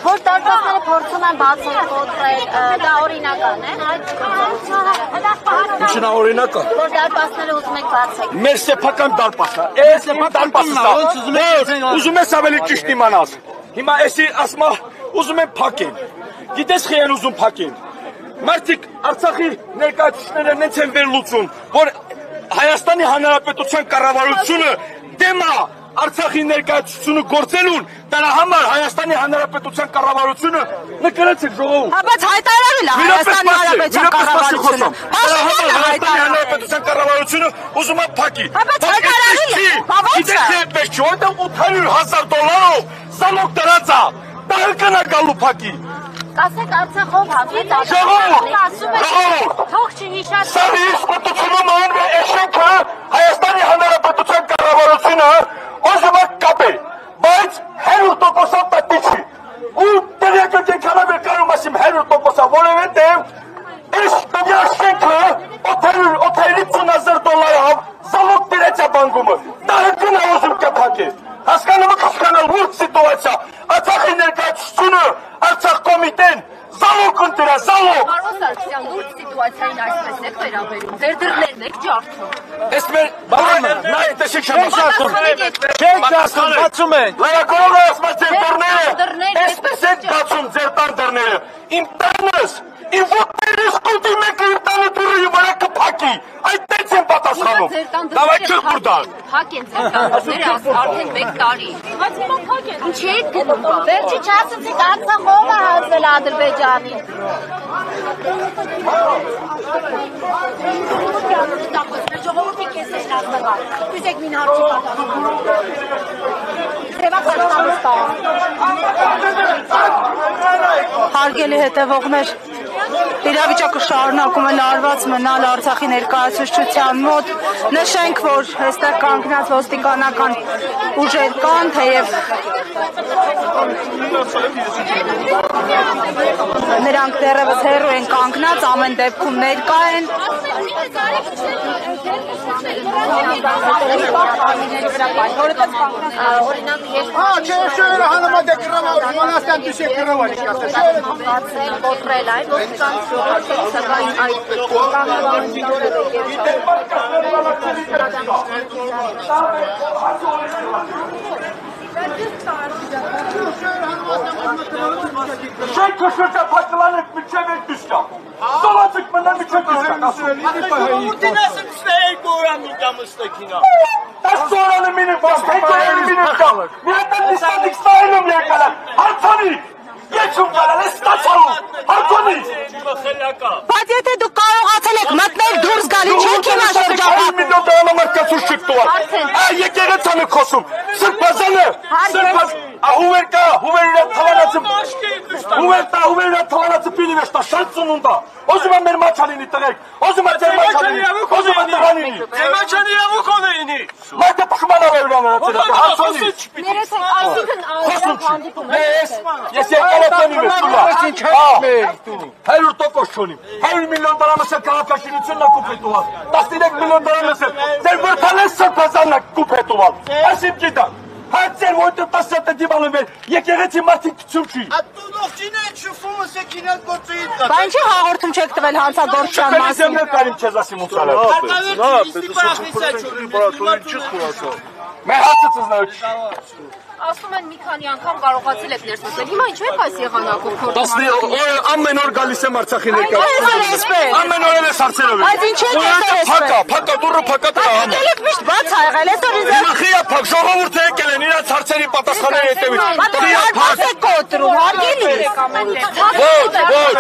Որ դարպասները փորձում են բացել կոտրել, դա օրինական է։ Ինչն է օրինական։ Որ դարպասները ուզում եք բացել։ Մեր սեփական դարպասը, այս դարպասը ուզում ես ավելի ճիշտ իմանալ։ Հիմա էսի ասма ուզում են փակեն։ Գիտես խի են ուզում փակեն։ Մարդիկ Արցախի ներկայացուցիչները նենց են վերլուծում, որ Հայաստանի Հանրապետության կառավարությունը դեմ է Արցախի ներկայացությունը գործելուն, դրա համար Հայաստանի Հանրապետության կառավարությունը նկարեց է ժողովուրդ։ Հա բայց հայտարարել է Հայաստանի Հանրապետության կառավարությունը։ Հայաստանի Հանրապետության կառավարությունը ուզում է փակի։ Հա բայց հայտարարել է։ Գիտեք թե պես չէ, որտեղ $800,000 զալոգ դրած է։ Դա կնա գալու փակի։ Կասեք Արցախով հավիտ թող չհիշած։ Սա իսկ պատուցում է էշենքը Հայաստանի Հանրապետության կառավարությունը ուզում է կապել, բայց 100% պետք չի։ Ու տեղյակ եք կանալ կարում ասեմ 100%, որովհետև այս շենքը $850,000 զալոգ դրեց է բանկումը։ Դա հնկն է ուզում կփակել։ Հասկանում եք հասկանալ ուրդ սիտուացիա։ Արցախի ներկայացությունը, Արցախ կոմիտեն զալոգ ընտրա, զալոգ։ Պարոն Սարգսյան, ուրդ սիտուացիային այսպես եք վերաբերում, ձեր դռներն եք ջարդում։ Ես մեր բանը, նա տեսեք չեմ ասում։ Չեք ասում, բացում են։ Լրակողը ասում է ձեր դռները, այսպես եք բացում ձեր տան դռները։ Իմ տանս, իմ ոտներս կուտի մեկը իմ տանը դուրի վրա կփակի։ Այդտենց եմ պատասխանում։ Դավայ չıq բուրդան։ Փակ են ձեր տանները արդեն 1 տարի։ Բայց հիմա փակ են։ Ինչ եք գնում։ Վերջի չասեցիք Արցախով է հազվել Ադրբեջանին։ Ժողովրդի կես է շնորհակալ։ Դուք մին հարցի պատասխան։ Հարգելի հետևողներ, իրավիճակը շարունակում է լարված մնալ Արցախի ներկայացուցչության մոտ։ Նշենք, որ այստեղ կանգնած ոստիկանական ուժեր կան, թեև նրանք դեռևս հեռու են կանգնած, ամեն դեպքում ներկա են։ Շենքը շրջափակլան եք միջև եք դիշկա։ Սովացեք մնա միջև դիշկա։ Ուտին ասեմ ստեյք օրան միտամստեքինա։ Աստորանը մինը բաս, հեքորանը մինը կալ։ Մի հետան նիստանիք ստայլում եկալա։ Հարցանի, եչում կալալ, ես ստացալում, հարցանի։ Բայց եթե դուք կարողացել եք մտնել դուրս գալի, չեք հիմա շրջապատում։ $1 միլիոն դրամարկացուր չեք տուալ։ Եկեղեցանը խոսում, սրբազանը, հուվեր կա, հուվեր իրա թվանացը պիլի վեշտա, շանց ծնունդա, ոզում է մեր մաչանինի տղեք, ոզում է ձեր մաչանինի, ոզում է տղանինի։ Ձեր մաչանի իրավուք ունեինի։ Մայթը պշմանավ է ուրանը, ես եկալատանի մեզ, տուլա, 100% չունիմ, $100 միլիոն դրամս է կաղաքաշինությունն է կուպ հետուալ, 13 միլիոն դրամս է, ձեր վրդանես սրբազանն է կուպ հետուալ, այսիմ գիտան, Հացեր ոյտը տասյատը դիվալում էր, եկեղեցի մարդիկ կծում չի։ Ատուդողջին է շուֆումը սեքինան գործույիտ կա։ Բա ինչի հաղորդում չեք տվել հանցագործության մասին։ Չպերեզեմ կարիմ չեզ ասիմ ուսալը։ Մեր հացը ծզնարուչ։ Ասում են մի քանի անգամ կարողացել եք ներսել, հիմա ինչու եք այս եղանակով փորձում։ Ամեն օր գալիս եմ Արցախի ներկայացուցիչ։ Ամեն օր ես հարցերով եմ։ Բայց ինչի՞ եք այսպես։ Փակա, դուրը փակա դրա համար։ Եկել եք միշտ բաց ա եղել, այսօր ինձ։ Հիմա խիա փակ, ժողովուրդը եկել են իրաց հարցերի պատասխանների հետևից։ Բայց եք կոտրում, հարգելի։ Ոչ, ոչ։